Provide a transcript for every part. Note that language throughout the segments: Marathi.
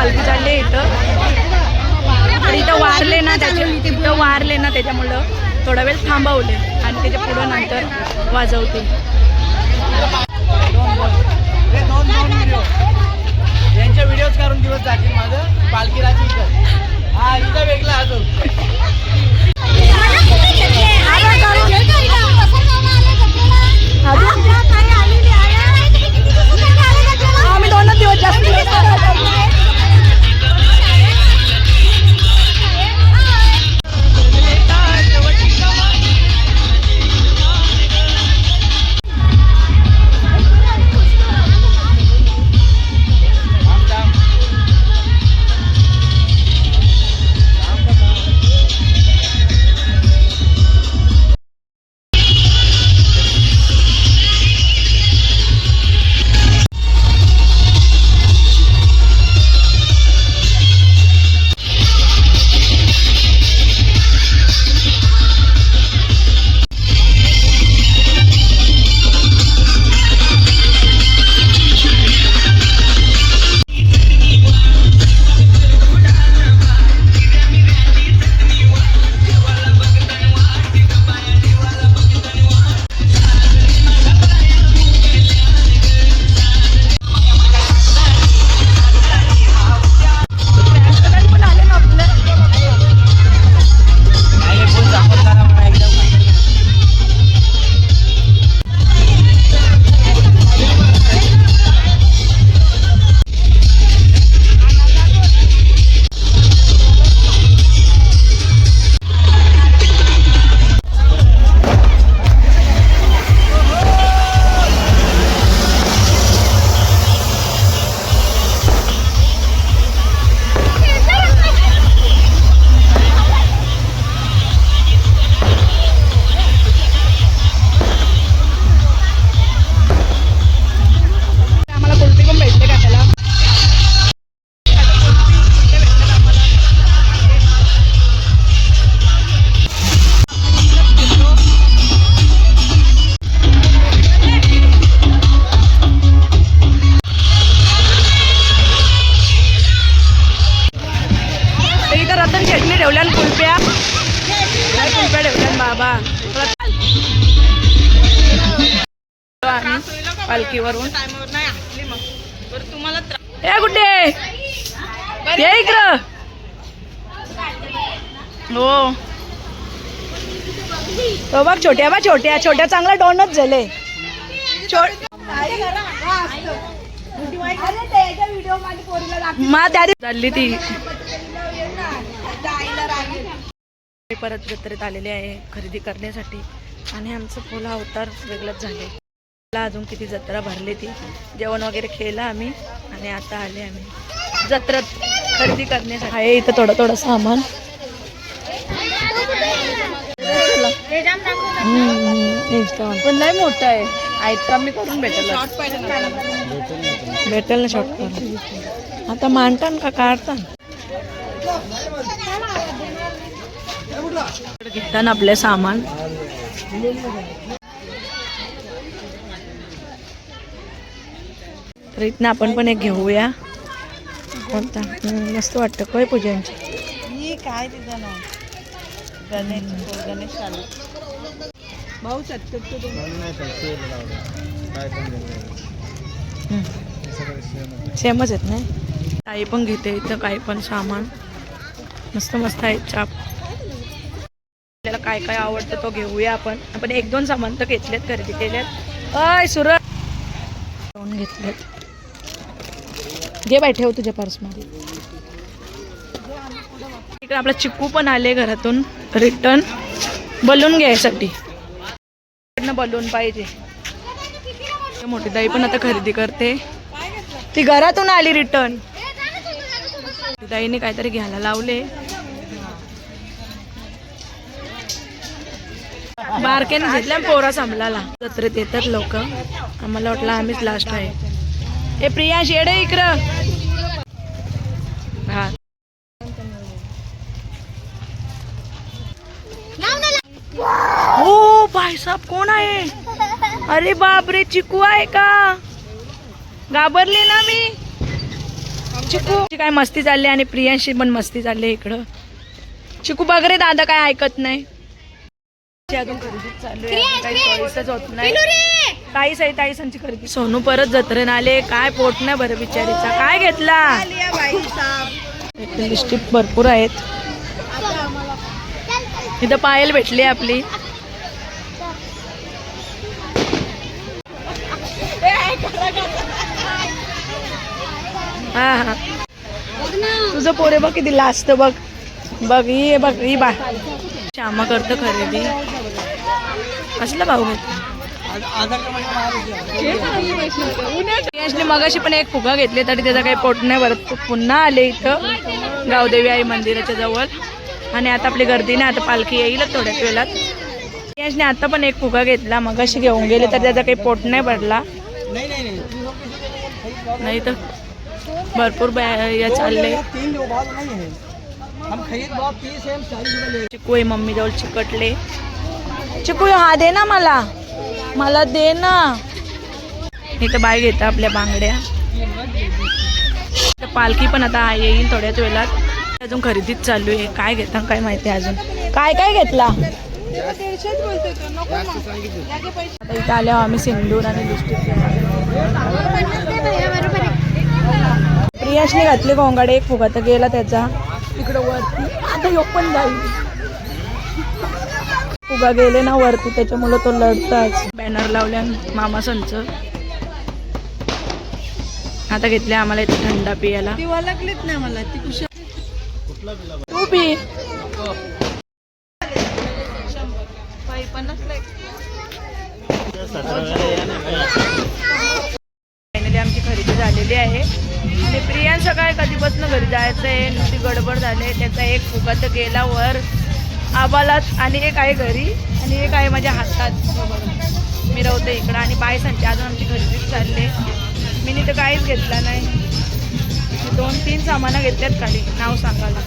पालखी चालली इथं. तर इथं वारले ना त्याच्यामुळं थोडा वेळ थांबवले आणि त्याच्या पुढं नंतर वाजवते. यांच्या व्हिडिओज करून दिवस जातील माझं पालखी राहते इथं. हा इथं वेगळा अजून आम्ही 2 दिवस जास्त पालखीवरून ए गुड्डे ये इकडं. हो तो बघ छोट्या चांगला डोनच झाले. मा त्या चालली ती परत जत्रेत आलेले आहे खरेदी करण्यासाठी आणि आमचं फुल अवतार वेगळंच झाले. अजून किती जत्रा भरली ती जेवण वगैरे केलं आम्ही आणि आता आले आम्ही जत्रेत खरेदी करण्यासाठी. आहे इथं थोडं सामान पण लय मोठं आहे. आहेत कमी करून भेटेल ना शॉर्ट करून. आता मांडतान का काढता घेताना आपले सामान. तर इथनं आपण पण एक घेऊया. कोणता मस्त वाटतं काय पूजांची काय तिथं ना गणेश भाऊ सेमच आहेत नाही. काही पण घेते इथं काही पण सामान मस्त आहे. चाप आपल्याला काय काय आवडतं तो घेऊया आपण. 1-2 सामान तर घेतलेत खरेदी केल्यात. अय सुरत घेतलेत घे बाई ठेव तुझ्या पर्समध्ये. इकडे आपला चिक्कू पण आले घरातून रिटर्न बलून घ्यायसाठी. बलून पाहिजे. मोठी ताई पण आता खरेदी करते. ती घरातून आली रिटर्न. ताईने काहीतरी घ्यायला लावले. बारकेने घेतल्या पोरा सांभाळायला. जत्रेत येतात लोक. आम्हाला वाटलं आम्हीच लास्ट आहे. हे प्रिया शेडे इकडं. हा हो भाई साहब कोण आहे. अरे बापरे चिकू आहे का. घाबरले ना मी. चिकू काय मस्ती चालली आणि प्रियांशी पण मस्ती चालली इकडं. चिकू बघ रे दादा काय ऐकत नाही. अजून खरेदीच चालू आहे, काही चॉईसच होत नाही. ताईसांची खरेदी. सोनू परत जत्रेन आले, काय पोट नाही बरं बिचारीचा. काय घेतला? लिपस्टिक भरपूर आहेत. इथं पायल भेटली आपली. हा हा तुझं पोरे बघ किती लास्ट बघ बघ ही बा श्यामा करतं खरेदी. कसला भाऊ घेतली मगाशी पण एक फुगा घेतले तरी त्याचा काही पोट नाही भरत. पुन्हा आले इथं गावदेवी आई मंदिराच्या जवळ आणि आता आपली गर्दी नाही. आता पालखी येईल थोड्याच वेळात. यशने आता पण एक फुगा घेतला मगाशी घेऊन गेले तर त्याचा काही पोट नाही भरला. नाही तर भरपूर चालले. चिकू आहे मम्मी जवळ चिकटले. चिकू हा दे ना मला दे ना. इथं बाय घेता आपल्या बांगड्या. पालखी पण आता येईल थोड्याच वेळात. अजून खरेदीच चालू आहे. काय घेता काय माहिती अजून. काय घेतला आता इथं आल्यावर आम्ही सिंदूर आणि लिपस्टिक. प्रियाशने घातले गोंगाडे. एक फुगा तर गेला त्याचा इकडं वरती. आता योग पण जाईल. फुगा गेले ना वरती त्याच्यामुळे तो लढताच. बॅनर लावल्या मामा संच. आता घेतले आम्हाला इथे थंडा पियाला. ती वळखलीच नाही मला ती कुशल. तू पी. फायनली आमची खरेदी झालेली आहे आणि प्रियान सकाळी कधीपासून घरी जायचं आहे. नुसती गडबड झाली. त्याचा एक फुगा तर गेला वर आबालाच आणि एक आहे घरी आणि एक आहे माझ्या हातात. मिरवते इकडं आणि बायसांची अजून आमची खरेदीच चालली. मी तर काहीच घेतला नाही. 2-3 सामानं घेतल्यात खाली नाव सांगायला.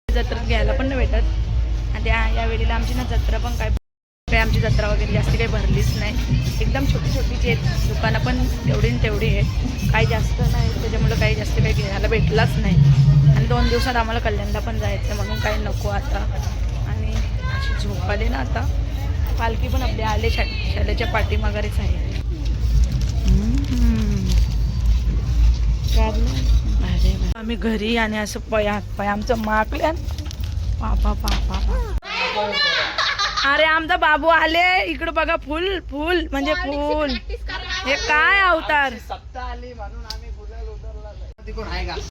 जत्रेत घ्यायला पण नाही भेटत. आणि या वेळेला आमची ना जत्रा पण काय आमची जत्रा वगैरे जास्ती काही भरलीच नाही. एकदम छोटीची आहेत. दुकानं पण तेवढी आहेत. काही जास्त नाही त्याच्यामुळं काही जास्त काही घ्यायला भेटलाच नाही. आणि 2 दिवसात आम्हाला कल्याणला पण जायचं म्हणून काही नको आता. आणि अशी झोप आली ना आता. पालखी पण आपली आले शाळेच्या पाठीमागेच आहे. आम्ही घरी आणि असं पाय आमचं माकल्यान पापा. अरे आमचा बाबू आले इकडं बघा. फुल म्हणजे फुल. हे काय अवतार.